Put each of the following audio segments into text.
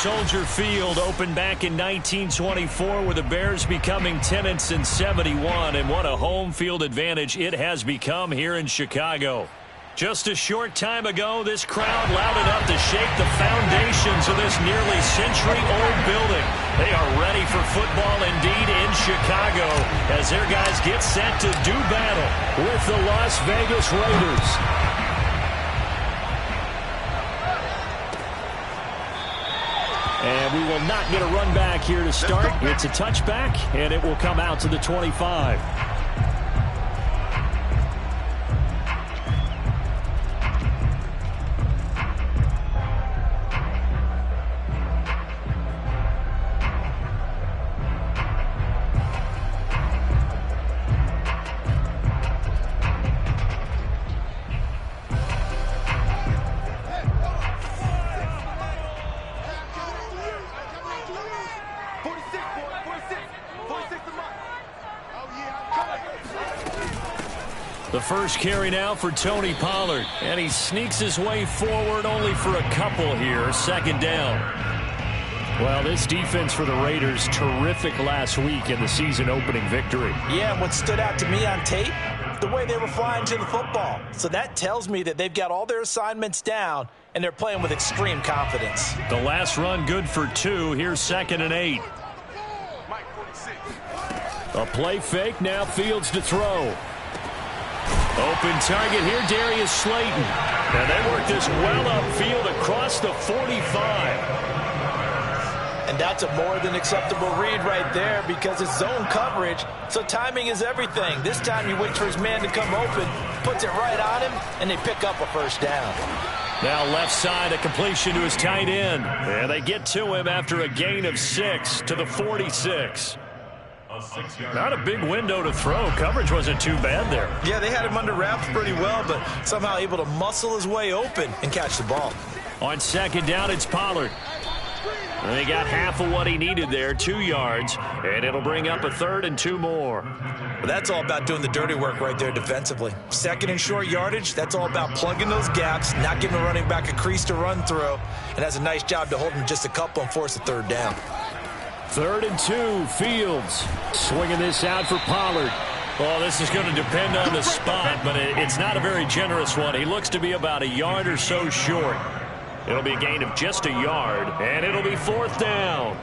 Soldier Field opened back in 1924 with the Bears becoming tenants in 71, and what a home field advantage it has become here in Chicago. Just a short time ago, this crowd loud enough to shake the foundations of this nearly century-old building. They are ready for football indeed in Chicago as their guys get set to do battle with the Las Vegas Raiders. And we will not get a run back here to start. It's a touchback, and it will come out to the 25. The first carry now for Tony Pollard, and he sneaks his way forward only for a couple here. Second down. Well, this defense for the Raiders, terrific last week in the season-opening victory. Yeah, and what stood out to me on tape, the way they were flying to the football. So that tells me that they've got all their assignments down, and they're playing with extreme confidence. The last run good for 2. Here's 2nd and 8. A play fake, now Fields to throw. Open target here, Darius Slayton. And they work this well upfield across the 45. And that's a more than acceptable read right there because it's zone coverage, so timing is everything. This time you wait for his man to come open, puts it right on him, and they pick up a first down. Now left side, a completion to his tight end. And they get to him after a gain of 6 to the 46. Not a big window to throw. Coverage wasn't too bad there. Yeah, they had him under wraps pretty well, but somehow able to muscle his way open and catch the ball. On second down, it's Pollard. And they got half of what he needed there, 2 yards, and it'll bring up a 3rd and 2 more. Well, that's all about doing the dirty work right there defensively. 2nd and short yardage, that's all about plugging those gaps, not giving the running back a crease to run through, and that's a nice job to hold him just a couple and force a 3rd down. 3rd and 2, Fields swinging this out for Pollard. Well, this is going to depend on the spot, but it's not a very generous one. He looks to be about a yard or so short. It'll be a gain of just a yard, and it'll be 4th down.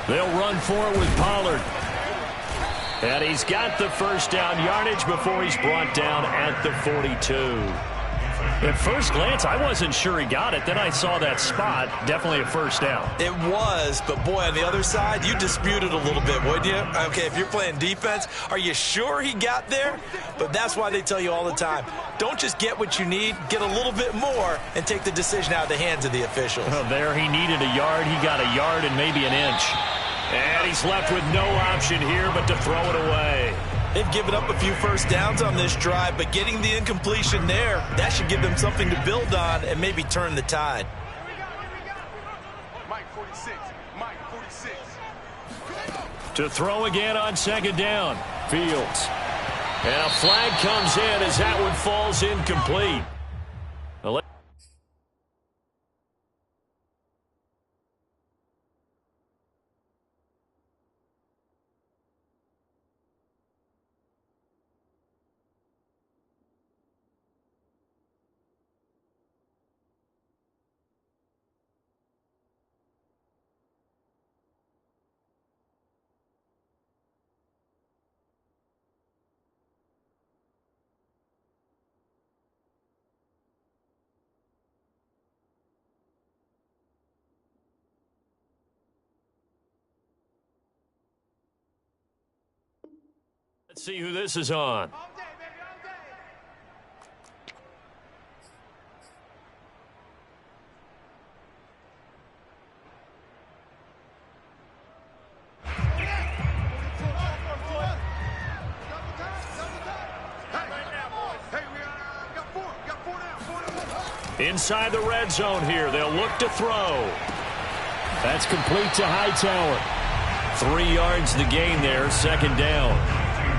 They'll run for it with Pollard. And he's got the first down yardage before he's brought down at the 42. At first glance, I wasn't sure he got it. Then I saw that spot. Definitely a first down. It was, but boy, on the other side, you dispute it a little bit, wouldn't you? Okay, if you're playing defense, are you sure he got there? But that's why they tell you all the time, don't just get what you need, get a little bit more, and take the decision out of the hands of the officials. Well, there he needed a yard. He got a yard and maybe an inch. And he's left with no option here but to throw it away. They've given up a few first downs on this drive, but getting the incompletion there, that should give them something to build on and maybe turn the tide. Mike 46. To throw again on second down, Fields. And a flag comes in as that one falls incomplete. Let's see who this is on. Inside the red zone here. They'll look to throw. That's complete to Hightower. 3 yards the gain there, second down.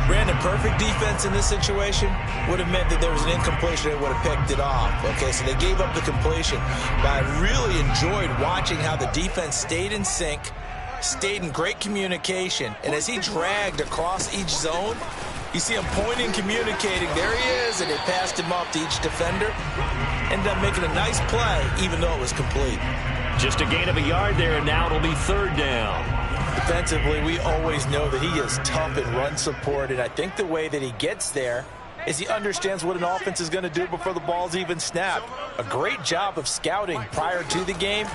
Brandon, perfect defense in this situation would have meant that there was an incompletion. They would have picked it off. Okay, so they gave up the completion. But I really enjoyed watching how the defense stayed in sync, stayed in great communication. And as he dragged across each zone, you see him pointing, communicating. There he is, and they passed him off to each defender. Ended up making a nice play, even though it was complete. Just a gain of a yard there, and now it'll be third down. Defensively, we always know that he is tough in run support, and I think the way that he gets there is he understands what an offense is going to do before the ball's even snapped. A great job of scouting prior to the game,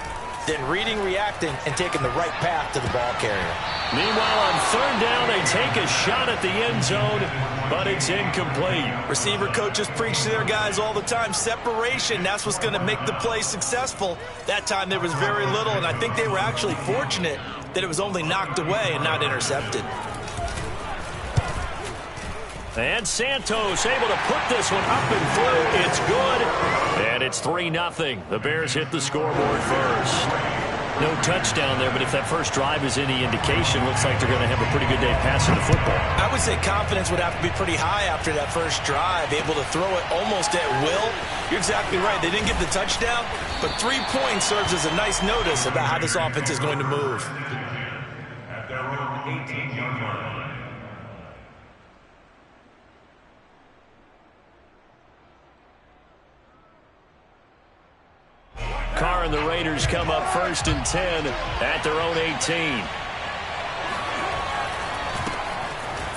then reading, reacting, and taking the right path to the ball carrier. Meanwhile, on third down, they take a shot at the end zone, but it's incomplete. Receiver coaches preach to their guys all the time. Separation, that's what's going to make the play successful. That time there was very little, and I think they were actually fortunate that it was only knocked away and not intercepted. And Santos able to put this one up and through. It's good. And it's 3-0. The Bears hit the scoreboard first. No touchdown there, but if that first drive is any indication, looks like they're going to have a pretty good day passing the football. I would say confidence would have to be pretty high after that first drive, able to throw it almost at will. You're exactly right. They didn't get the touchdown, but 3 points serves as a nice notice about how this offense is going to move. At their own 18-yard line. Carr and the Raiders come up first and 10 at their own 18.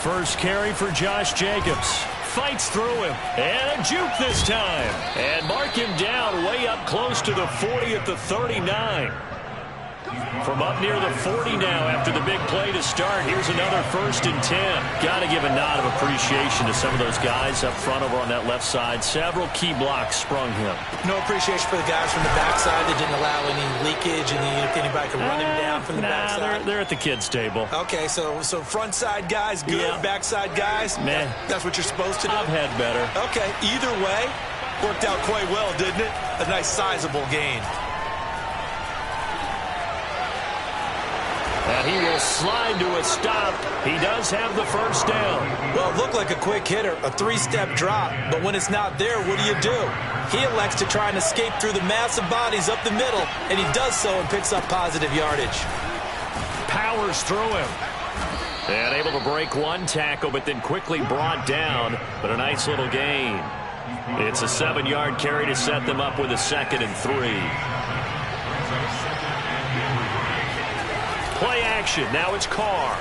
First carry for Josh Jacobs. Fights through him. And a juke this time. And mark him down way up close to the 40 at the 39. From up near the 40 now after the big play to start. Here's another first and 10. Got to give a nod of appreciation to some of those guys up front over on that left side. Several key blocks sprung him. No appreciation for the guys from the backside that didn't allow any leakage and anybody could run him down from the backside. They're at the kids' table. Okay, so front side guys, good. Yeah. Backside guys, man, that's what you're supposed to do. I've had better. Okay, either way, worked out quite well, didn't it? A nice sizable gain. And he will slide to a stop. He does have the first down. Well, it looked like a quick hitter, a 3-step drop. But when it's not there, what do? He elects to try and escape through the massive bodies up the middle, and he does so and picks up positive yardage. Powers through him. And able to break one tackle, but then quickly brought down. But a nice little gain. It's a 7-yard carry to set them up with a 2nd and 3. Play action. Now it's Carr.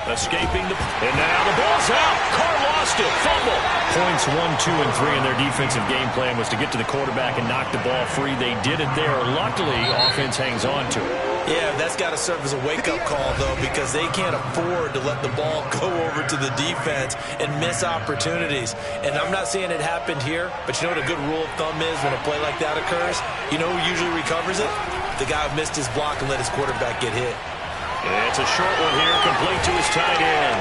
Escaping the... And now the ball's out. Carr lost it. Fumble. Points 1, 2, and 3 in their defensive game plan was to get to the quarterback and knock the ball free. They did it there. Luckily, offense hangs on to it. Yeah, that's got to serve as a wake-up call, though, because they can't afford to let the ball go over to the defense and miss opportunities. And I'm not saying it happened here, but you know what a good rule of thumb is when a play like that occurs? You know who usually recovers it? The guy who missed his block and let his quarterback get hit. It's a short one here, complete to his tight end.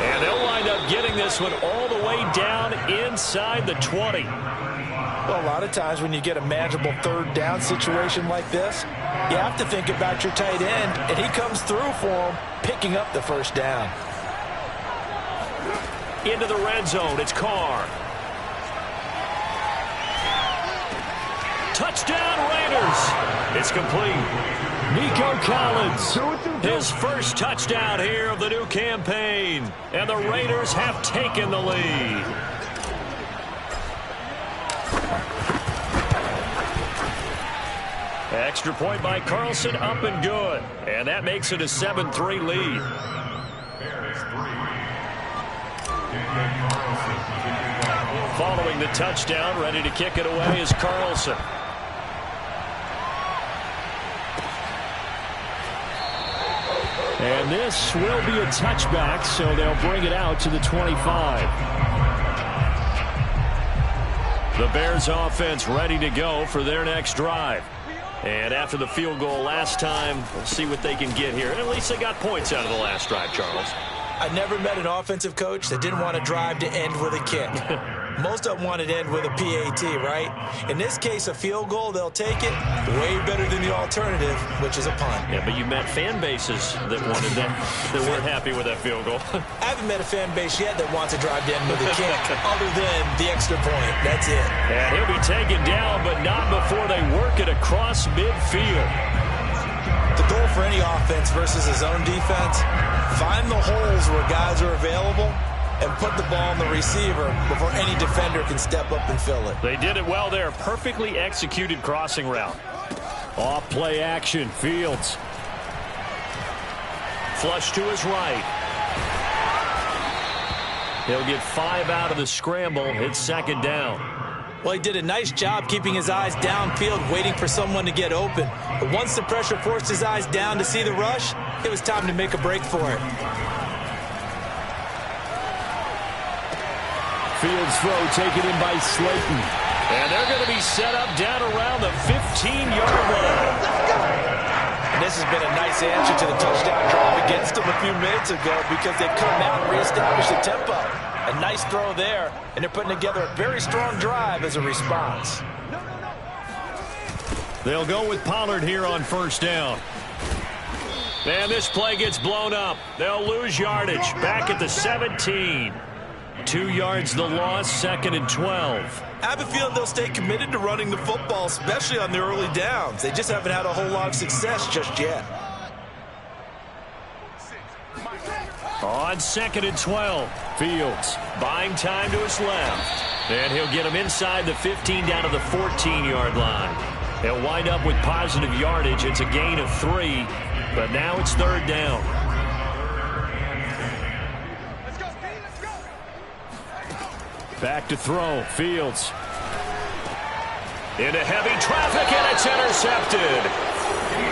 And they'll wind up getting this one all the way down inside the 20. Well, a lot of times when you get a manageable third down situation like this, you have to think about your tight end, and he comes through for him, picking up the first down. Into the red zone, it's Carr. Touchdown Raiders. It's complete. Nico Collins, his first touchdown here of the new campaign. And the Raiders have taken the lead. Extra point by Carlson, up and good. And that makes it a 7-3 lead. Following the touchdown, ready to kick it away is Carlson. And this will be a touchback, so they'll bring it out to the 25. The Bears offense ready to go for their next drive. And after the field goal last time, we'll see what they can get here. And at least they got points out of the last drive, Charles. I never met an offensive coach that didn't want a drive to end with a kick. Most of them want it in with a PAT, right? In this case, a field goal, they'll take it way better than the alternative, which is a punt. Yeah, but you met fan bases that wanted that weren't happy with that field goal. I haven't met a fan base yet that wants to drive in with a kick other than the extra point. That's it. And he'll be taken down, but not before they work it across midfield. The goal for any offense versus a zone defense, find the holes where guys are available and put the ball on the receiver before any defender can step up and fill it. They did it well there. Perfectly executed crossing route. Off play action. Fields. Flush to his right. He'll get 5 out of the scramble. It's second down. Well, he did a nice job keeping his eyes downfield, waiting for someone to get open. But once the pressure forced his eyes down to see the rush, it was time to make a break for it. Fields throw taken in by Slayton. And they're going to be set up down around the 15-yard line. And this has been a nice answer to the touchdown drive against them a few minutes ago because they've come out and reestablished the tempo. A nice throw there, and they're putting together a very strong drive as a response. They'll go with Pollard here on first down. And this play gets blown up. They'll lose yardage. Back at the 17. 2 yards the loss, second and 12. I have a feeling they'll stay committed to running the football, especially on the early downs. They just haven't had a whole lot of success just yet. On second and 12, Fields buying time to his left. And he'll get him inside the 15 down to the 14-yard line. He'll wind up with positive yardage. It's a gain of 3, but now it's third down. Back to throw. Fields. Into heavy traffic, and it's intercepted.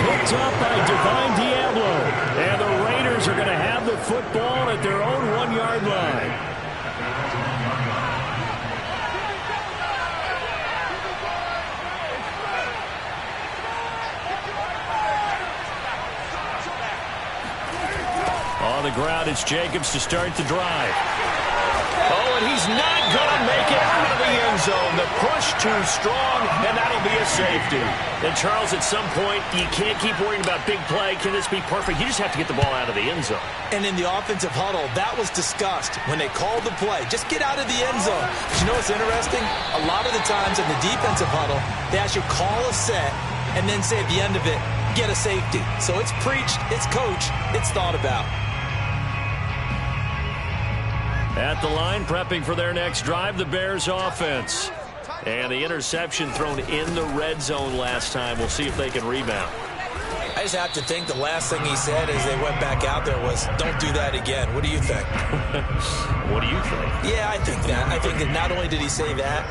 Picked up by Divine Diablo. And the Raiders are going to have the football at their own 1-yard line. On the ground, it's Jacobs to start the drive. Oh, and he's not going to make it out of the end zone. The push too strong, and that'll be a safety. And, Charles, at some point, you can't keep worrying about big play. Can this be perfect? You just have to get the ball out of the end zone. And in the offensive huddle, that was discussed when they called the play. Just get out of the end zone. But you know what's interesting? A lot of the times in the defensive huddle, they actually call a set and then say at the end of it, get a safety. So it's preached, it's coached, it's thought about. At the line, prepping for their next drive, the Bears offense. And the interception thrown in the red zone last time. We'll see if they can rebound. I just have to think the last thing he said as they went back out there was, don't do that again. What do you think? What do you think? Yeah, I think that. I think that not only did he say that,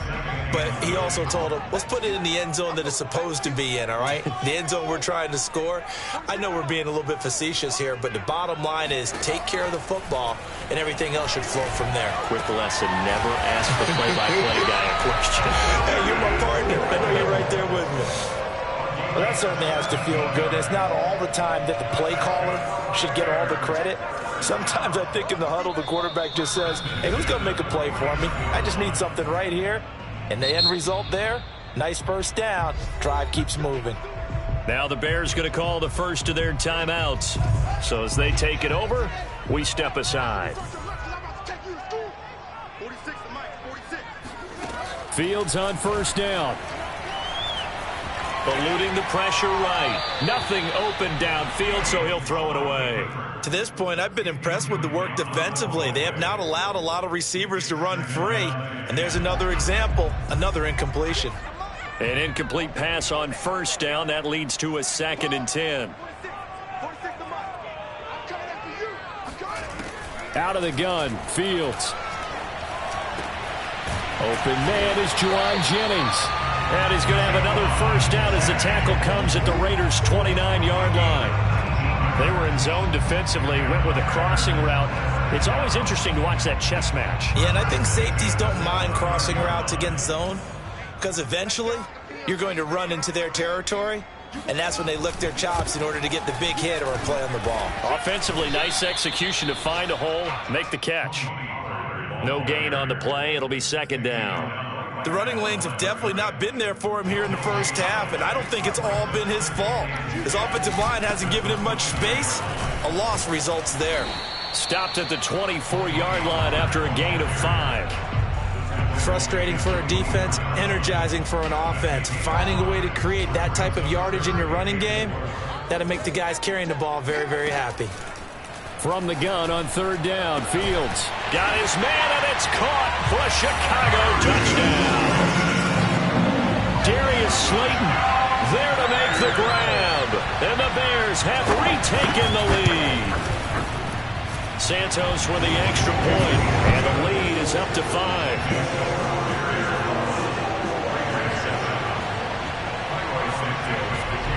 but he also told him, let's put it in the end zone that it's supposed to be in, all right? The end zone we're trying to score. I know we're being a little bit facetious here, but the bottom line is take care of the football, and everything else should flow from there. Quick lesson, never ask the play-by-play guy a question. Hey, you're my partner. I know you're right there with me. Well, that certainly has to feel good. It's not all the time that the play caller should get all the credit. Sometimes I think in the huddle, the quarterback just says, hey, who's going to make a play for me? I just need something right here. And the end result there, nice first down. Drive keeps moving. Now the Bears going to call the first of their timeouts. So as they take it over, we step aside. Fields on first down. Eluding the pressure right. Nothing open downfield, so he'll throw it away. To this point, I've been impressed with the work defensively. They have not allowed a lot of receivers to run free. And there's another example, another incompletion. An incomplete pass on first down. That leads to a 2nd and 10. Out of the gun, Fields. Open man is Juwan Jennings. And he's going to have another first down as the tackle comes at the Raiders' 29-yard line. They were in zone defensively, went with a crossing route. It's always interesting to watch that chess match. Yeah, and I think safeties don't mind crossing routes against zone because eventually you're going to run into their territory, and that's when they lick their chops in order to get the big hit or a play on the ball. Offensively, nice execution to find a hole, make the catch. No gain on the play. It'll be second down. The running lanes have definitely not been there for him here in the first half, and I don't think it's all been his fault. His offensive line hasn't given him much space. A loss results there. Stopped at the 24-yard line after a gain of 5. Frustrating for a defense, energizing for an offense. Finding a way to create that type of yardage in your running game, that'll make the guys carrying the ball very, very happy. From the gun on third down, Fields got his man, and it's caught for a Chicago touchdown. Darius Slayton there to make the grab, and the Bears have retaken the lead. Santos for the extra point, and the lead is up to 5.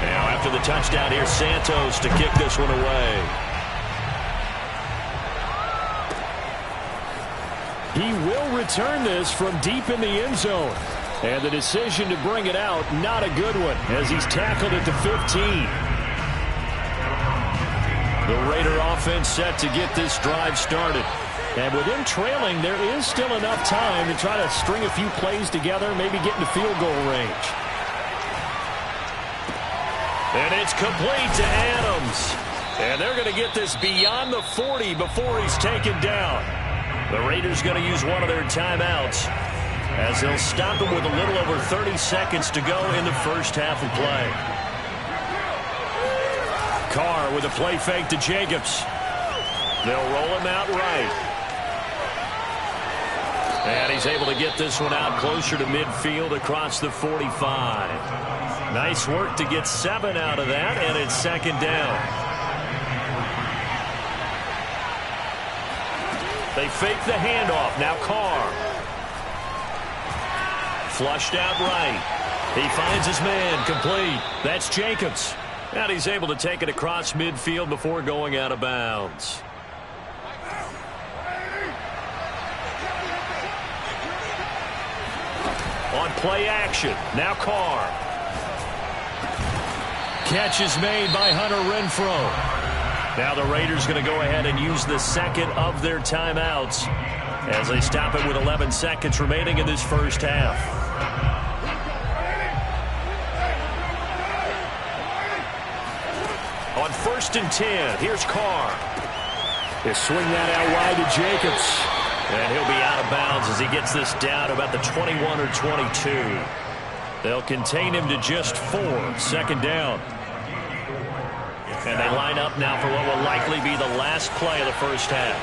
Now after the touchdown, here's Santos to kick this one away. He will return this from deep in the end zone. And the decision to bring it out, not a good one, as he's tackled at the 15. The Raider offense set to get this drive started. And with them trailing, there is still enough time to try to string a few plays together, maybe get into field goal range. And it's complete to Adams. And they're going to get this beyond the 40 before he's taken down. The Raiders going to use one of their timeouts as they'll stop him with a little over 30 seconds to go in the first half of play. Carr with a play fake to Jacobs. They'll roll him out right. And he's able to get this one out closer to midfield across the 45. Nice work to get 7 out of that, and it's second down. They fake the handoff. Now Carr. Flushed out right. He finds his man. Complete. That's Jacobs. And he's able to take it across midfield before going out of bounds. On play action. Now Carr. Catch is made by Hunter Renfrow. Now the Raiders going to go ahead and use the second of their timeouts as they stop it with 11 seconds remaining in this first half. On 1st and 10, here's Carr. He'll swing that out wide to Jacobs. And he'll be out of bounds as he gets this down about the 21 or 22. They'll contain him to just 4, second down. And they line up now for what will likely be the last play of the first half.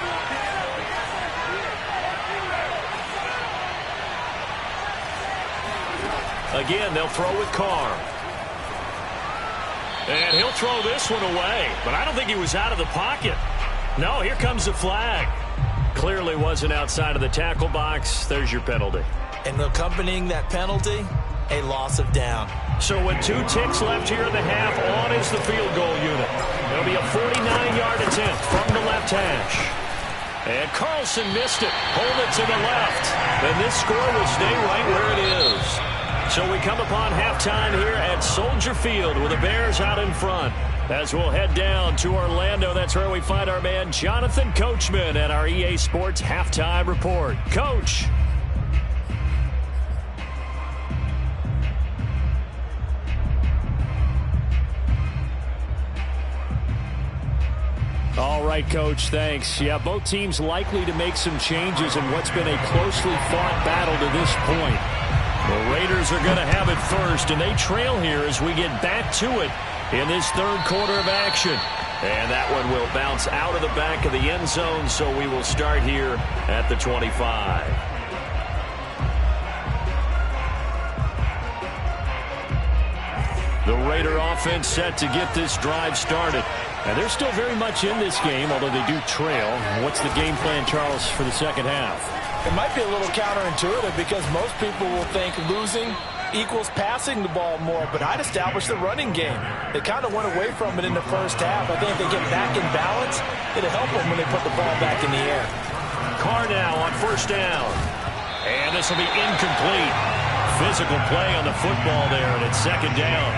Again, they'll throw with Carr. And he'll throw this one away. But I don't think he was out of the pocket. No, here comes the flag. Clearly wasn't outside of the tackle box. There's your penalty. And accompanying that penalty, a loss of down. So with 2 ticks left here in the half, on is the field goal unit. It'll be a 49-yard attempt from the left hash. And Carlson missed it. Hold it to the left. And this score will stay right where it is. So we come upon halftime here at Soldier Field with the Bears out in front. As we'll head down to Orlando, that's where we find our man Jonathan Coachman at our EA Sports Halftime Report. Coach. All right, Coach, thanks. Yeah, both teams likely to make some changes in what's been a closely fought battle to this point. The Raiders are going to have it first, and they trail here as we get back to it in this third quarter of action. And that one will bounce out of the back of the end zone, so we will start here at the 25. The Raider offense set to get this drive started. And they're still very much in this game, although they do trail. What's the game plan, Charles, for the second half? It might be a little counterintuitive because most people will think losing equals passing the ball more, but I'd establish the running game. They kind of went away from it in the first half. I think if they get back in balance, it'll help them when they put the ball back in the air. Carr now on 1st down. And this will be incomplete. Physical play on the football there, and it's second down.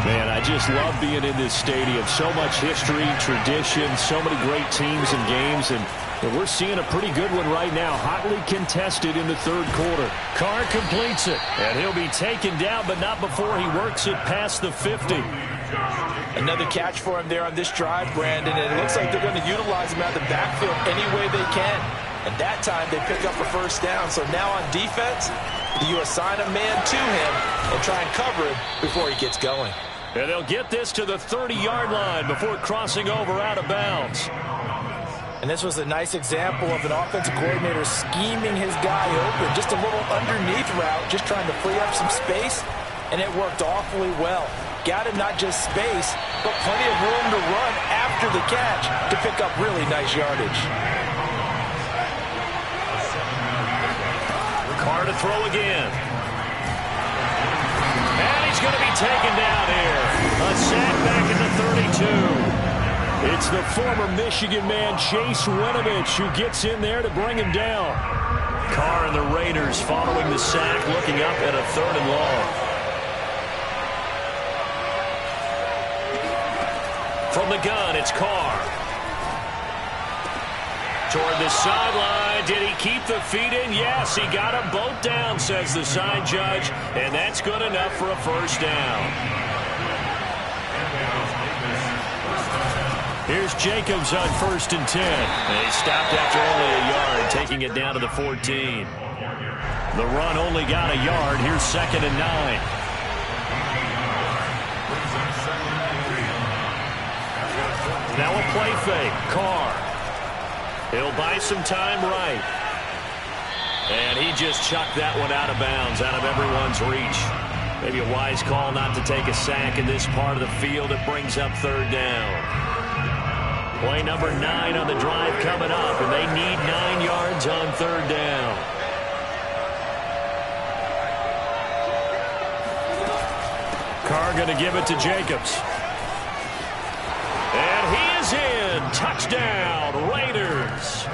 Man, I just love being in this stadium. So much history, tradition, so many great teams and games, and And we're seeing a pretty good one right now, hotly contested in the third quarter. Carr completes it, and he'll be taken down, but not before he works it past the 50. Another catch for him there on this drive, Brandon, and it looks like they're going to utilize him out of the backfield any way they can. And that time they pick up a first down. So now on defense, you assign a man to him and try and cover him before he gets going. And they'll get this to the 30-yard line before crossing over out of bounds. And this was a nice example of an offensive coordinator scheming his guy open. Just a little underneath route, just trying to free up some space, and it worked awfully well. Got him not just space, but plenty of room to run after the catch to pick up really nice yardage. Carr to throw again. And he's going to be taken down here. A sack back at the 32. It's the former Michigan man, Chase Winovich, who gets in there to bring him down. Carr and the Raiders following the sack, looking up at a 3rd and long. From the gun, it's Carr. Toward the sideline. Did he keep the feet in? Yes, he got them both down, says the side judge. And that's good enough for a first down. Here's Jacobs on 1st and 10. And he stopped after only a yard, taking it down to the 14. The run only got a yard. Here's 2nd and 9. Now a play fake. Carr. He'll buy some time right. And he just chucked that one out of bounds, out of everyone's reach. Maybe a wise call not to take a sack in this part of the field. It brings up 3rd down. Play number 9 on the drive coming up, and they need 9 yards on 3rd down. Carr going to give it to Jacobs. And he is in. Touchdown, Raiders.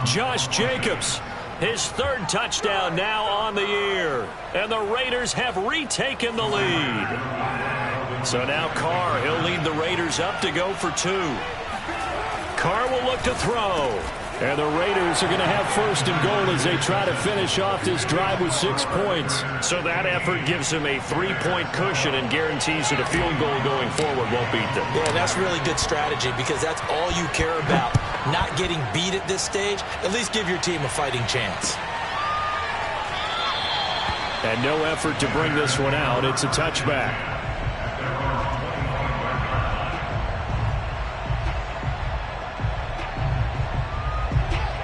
Josh Jacobs, his 3rd touchdown now on the year. And the Raiders have retaken the lead. So now Carr, he'll lead the Raiders up to go for 2. Carr will look to throw. And the Raiders are going to have 1st and goal as they try to finish off this drive with 6 points. So that effort gives them a 3-point cushion and guarantees that a field goal going forward won't beat them. Yeah, that's really good strategy because that's all you care about. Not getting beat at this stage. At least give your team a fighting chance. And no effort to bring this one out. It's a touchback.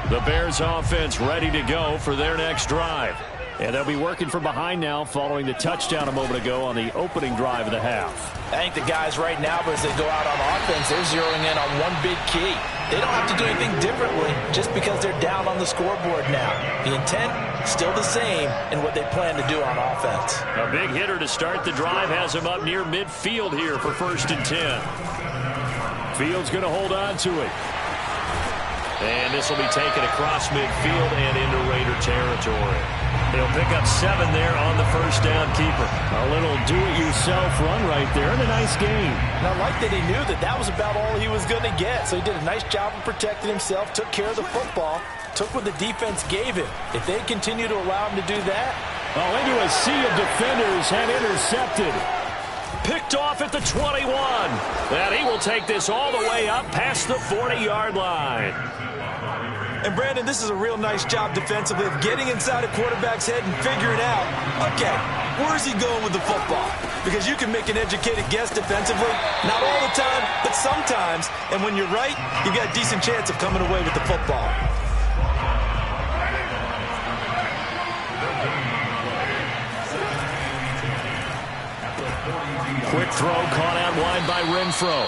The Bears offense ready to go for their next drive. And they'll be working from behind now following the touchdown a moment ago on the opening drive of the half. I think the guys right now, as they go out on offense, they're zeroing in on one big key. They don't have to do anything differently just because they're down on the scoreboard now. The intent, still the same in what they plan to do on offense. A big hitter to start the drive has him up near midfield here for 1st and 10. Field's going to hold on to it. And this will be taken across midfield and into Raider territory. He'll pick up 7 there on the first down keeper. A little do-it-yourself run right there and a nice gain. And I like that he knew that that was about all he was going to get. So he did a nice job of protecting himself, took care of the football, took what the defense gave him. If they continue to allow him to do that. Into a sea of defenders and intercepted. Picked off at the 21. And he will take this all the way up past the 40-yard line. And, Brandon, this is a real nice job defensively of getting inside a quarterback's head and figuring out, okay, where's he going with the football? Because you can make an educated guess defensively, not all the time, but sometimes. And when you're right, you got a decent chance of coming away with the football. Quick throw caught out wide by Renfro.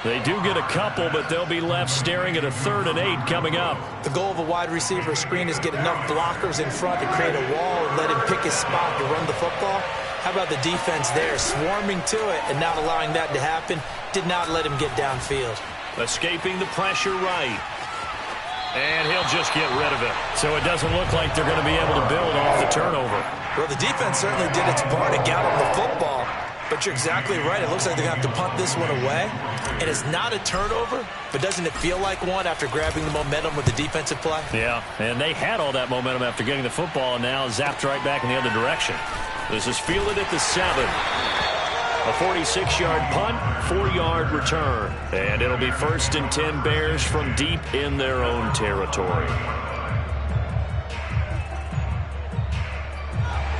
They do get a couple, but they'll be left staring at a 3rd and 8 coming up. The goal of a wide receiver screen is get enough blockers in front to create a wall and let him pick his spot to run the football. How about the defense there, swarming to it and not allowing that to happen? Did not let him get downfield. Escaping the pressure right. And he'll just get rid of it. So it doesn't look like they're going to be able to build off the turnover. Well, the defense certainly did its part to get him the football. but you're exactly right. It looks like they're going to have to punt this one away. And it's not a turnover, but doesn't it feel like one after grabbing the momentum with the defensive play? Yeah, and they had all that momentum after getting the football and now zapped right back in the other direction. This is fielded at the 7. A 46-yard punt, 4-yard return. And it'll be 1st and 10 Bears from deep in their own territory.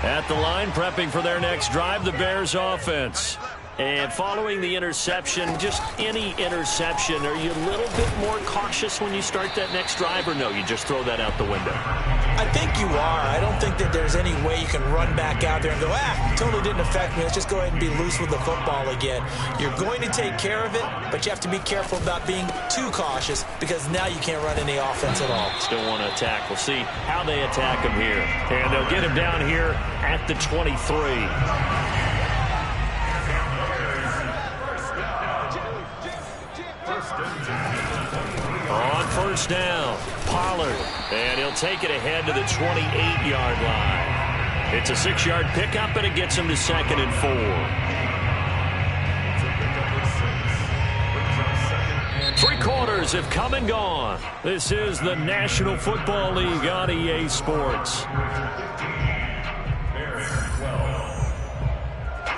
At the line, prepping for their next drive, the Bears offense. And following the interception, just any interception, are you a little bit more cautious when you start that next drive, or no, you just throw that out the window? I think you are. I don't think that there's any way you can run back out there and go, totally didn't affect me. Let's just go ahead and be loose with the football again. You're going to take care of it, but you have to be careful about being too cautious because now you can't run any offense at all. Still want to attack. We'll see how they attack him here. And they'll get him down here at the 23. On 1st down, Pollard, and he'll take it ahead to the 28-yard line. It's a 6-yard pickup, and it gets him to 2nd and 4. 3 quarters have come and gone. This is the National Football League on EA Sports.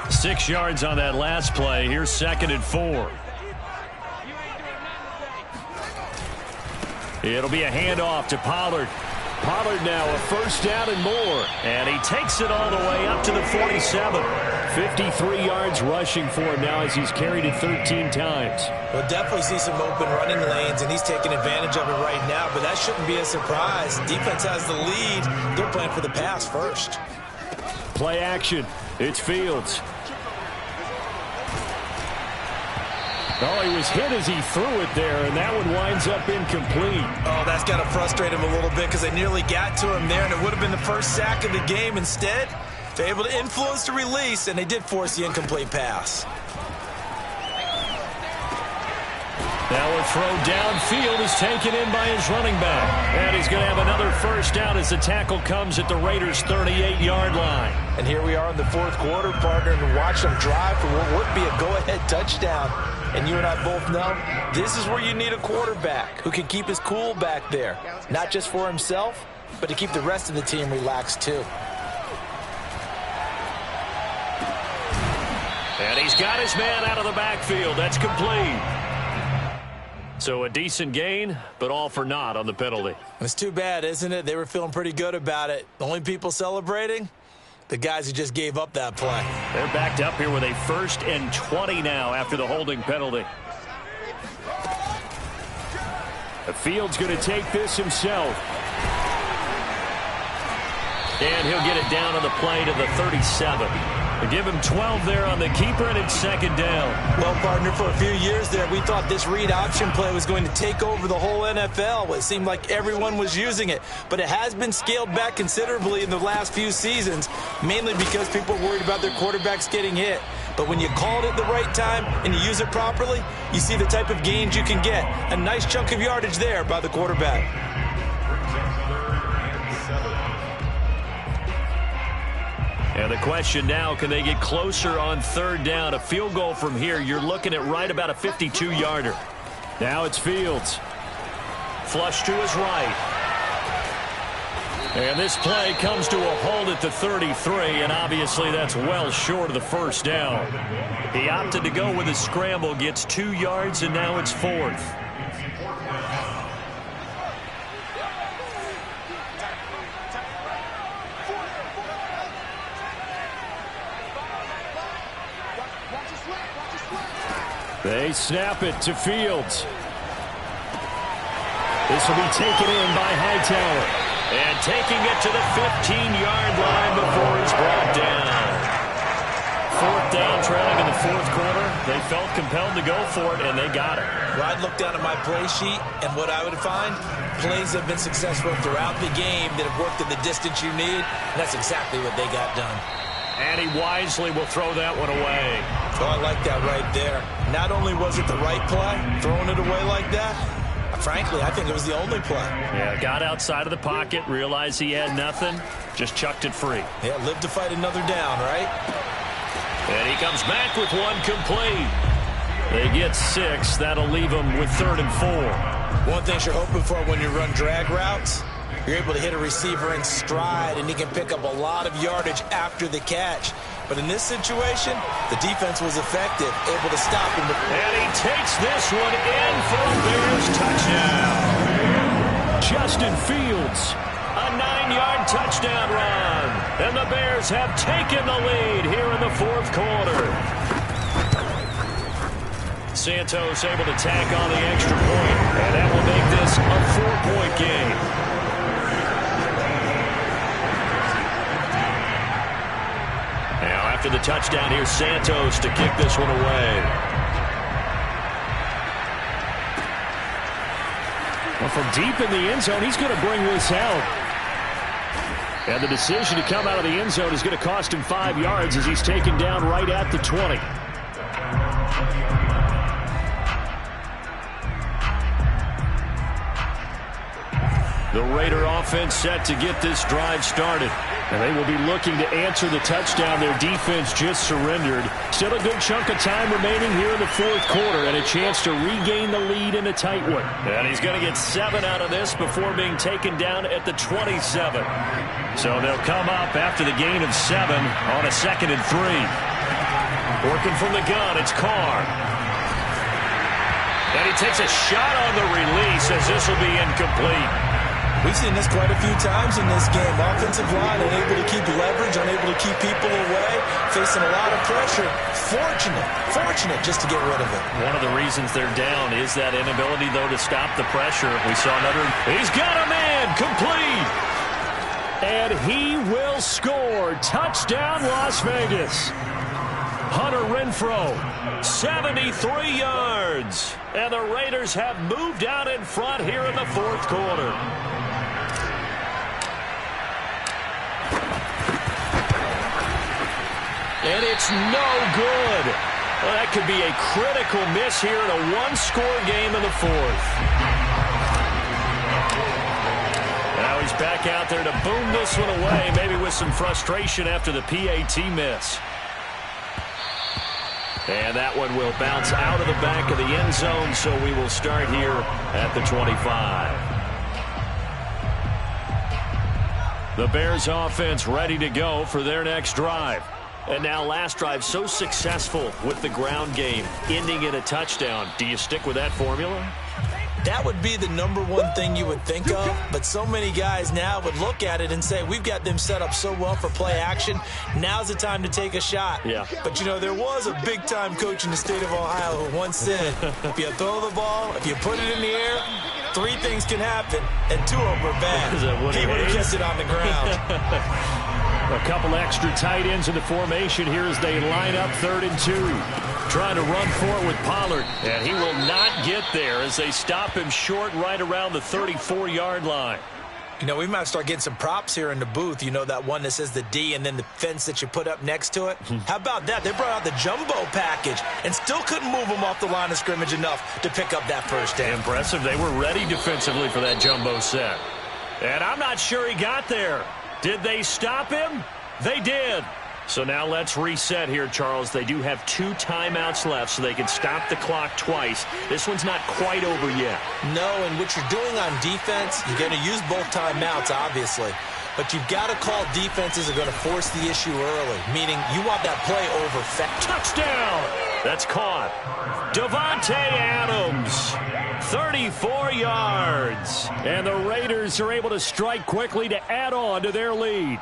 6 yards on that last play. Here's 2nd and 4. It'll be a handoff to Pollard. Pollard now a 1st down and more. And he takes it all the way up to the 47. 53 yards rushing for him now as he's carried it 13 times. We'll definitely see some open running lanes, and he's taking advantage of it right now, but that shouldn't be a surprise. Defense has the lead. They're playing for the pass first. Play action. It's Fields. Oh, he was hit as he threw it there, and that one winds up incomplete. Oh, that's got to frustrate him a little bit because they nearly got to him there, and it would have been the first sack of the game. Instead, they're able to influence the release, and they did force the incomplete pass. Now a throw downfield is taken in by his running back. And he's going to have another 1st down as the tackle comes at the Raiders' 38-yard line. And here we are in the 4th quarter, partner, and watch them drive for what would be a go-ahead touchdown. And you and I both know this is where you need a quarterback who can keep his cool back there. Not just for himself, but to keep the rest of the team relaxed too. And he's got his man out of the backfield. That's complete. So a decent gain, but all for naught on the penalty. It's too bad, isn't it? They were feeling pretty good about it. The only people celebrating? The guys who just gave up that play. They're backed up here with a 1st and 20 now after the holding penalty. The Field's going to take this himself. And he'll get it down on the play to the 37. They give him 12 there on the keeper, and it's 2nd down. Well, partner, for a few years there, we thought this read option play was going to take over the whole NFL. It seemed like everyone was using it, but it has been scaled back considerably in the last few seasons, mainly because people are worried about their quarterbacks getting hit. But when you call it at the right time and you use it properly, you see the type of gains you can get. A nice chunk of yardage there by the quarterback. And the question now, can they get closer on 3rd down? A field goal from here, you're looking at right about a 52-yarder. Now it's Fields. Flush to his right. And this play comes to a hold at the 33, and obviously that's well short of the 1st down. He opted to go with a scramble, gets 2 yards, and now it's 4th. They snap it to Fields. This will be taken in by Hightower. And taking it to the 15-yard line before it's brought down. 4th down, trailing in the 4th quarter. They felt compelled to go for it, and they got it. Well, I'd look down at my play sheet, and what I would find, plays have been successful throughout the game that have worked at the distance you need, and that's exactly what they got done. And he wisely will throw that one away. Oh, I like that right there. Not only was it the right play, throwing it away like that, frankly, I think it was the only play. Yeah, got outside of the pocket, realized he had nothing, just chucked it free. Yeah, lived to fight another down, right? And he comes back with one complete. They get 6. That'll leave them with 3rd and 4. One thing you're hoping for when you run drag routes, you're able to hit a receiver in stride, and he can pick up a lot of yardage after the catch. But in this situation, the defense was effective, able to stop him. And he takes this one in for a Bears touchdown. Justin Fields, a 9-yard touchdown run. And the Bears have taken the lead here in the 4th quarter. Santos able to tack on the extra point, and that will make this a 4-point game. Now after the touchdown, here's Santos to kick this one away. Well, from deep in the end zone, he's going to bring this out. And the decision to come out of the end zone is going to cost him 5 yards as he's taken down right at the 20. The Raider offense set to get this drive started. And they will be looking to answer the touchdown their defense just surrendered. Still a good chunk of time remaining here in the 4th quarter and a chance to regain the lead in a tight one. And he's going to get 7 out of this before being taken down at the 27. So they'll come up after the gain of 7 on a 2nd and 3. Working from the gun, it's Carr. And he takes a shot on the release as this will be incomplete. We've seen this quite a few times in this game. Offensive line unable to keep leverage, unable to keep people away, facing a lot of pressure. Fortunate just to get rid of it. One of the reasons they're down is that inability, though, to stop the pressure. We saw another. He's got a man, complete. And he will score. Touchdown, Las Vegas. Hunter Renfrow, 73 yards. And the Raiders have moved out in front here in the 4th quarter. And it's no good. Well, that could be a critical miss here in a 1-score game in the 4th. Now he's back out there to boom this one away, maybe with some frustration after the PAT miss. And that one will bounce out of the back of the end zone, so we will start here at the 25. The Bears offense ready to go for their next drive. And now last drive so successful with the ground game, ending in a touchdown. Do you stick with that formula? That would be the #1 thing you would think of, but so many guys now would look at it and say, we've got them set up so well for play action, now's the time to take a shot. Yeah. But, you know, there was a big-time coach in the state of Ohio who once said, if you throw the ball, if you put it in the air, 3 things can happen, and 2 of them are bad. He would have kept it on the ground. A couple extra tight ends in the formation here as they line up 3rd and 2. Trying to run for it with Pollard. And he will not get there as they stop him short right around the 34-yard line. You know, we might start getting some props here in the booth. You know, that one that says the D and then the fence that you put up next to it. How about that? They brought out the jumbo package and still couldn't move them off the line of scrimmage enough to pick up that first down. Impressive. They were ready defensively for that jumbo set. And I'm not sure he got there. Did they stop him? They did. So now let's reset here, Charles. They do have 2 timeouts left, so they can stop the clock twice. This one's not quite over yet. No, and what you're doing on defense, you're going to use both timeouts, obviously. But you've got to call defenses are going to force the issue early, meaning you want that play over fast. Touchdown! That's caught. Davante Adams, 34 yards. And the Raiders are able to strike quickly to add on to their lead.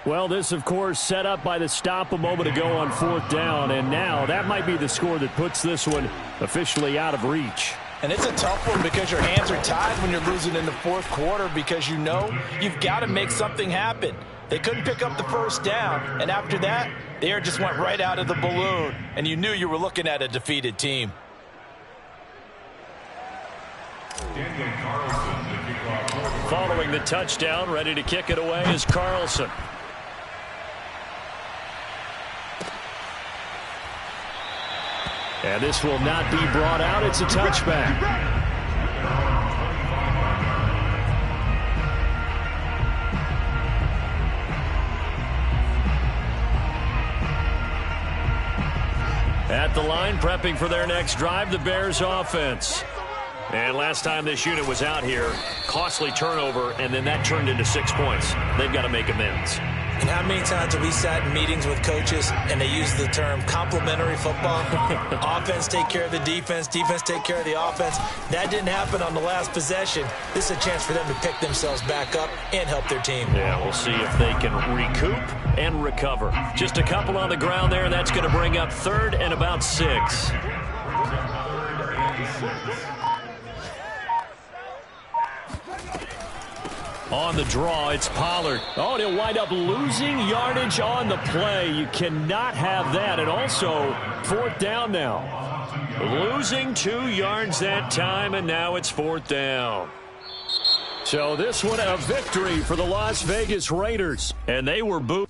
Well, this, of course, set up by the stop a moment ago on 4th down, and now that might be the score that puts this one officially out of reach. And it's a tough one because your hands are tied when you're losing in the 4th quarter because you know you've got to make something happen. They couldn't pick up the first down, and after that, the air just went right out of the balloon, and you knew you were looking at a defeated team. Following the touchdown, ready to kick it away is Carlson. And this will not be brought out. It's a touchback. at the line, prepping for their next drive, the Bears offense. And last time this unit was out here, costly turnover, and then that turned into 6 points. They've got to make amends. And how many times have we sat in meetings with coaches and they use the term complementary football? Offense take care of the defense, defense take care of the offense. That didn't happen on the last possession. This is a chance for them to pick themselves back up and help their team. Yeah, we'll see if they can recoup and recover. Just a couple on the ground there, and that's going to bring up 3rd and about 6. On the draw, it's Pollard. Oh, and he'll wind up losing yardage on the play. You cannot have that. And also, 4th down now. Losing 2 yards that time, and now it's 4th down. So this one a victory for the Las Vegas Raiders. And they were booed.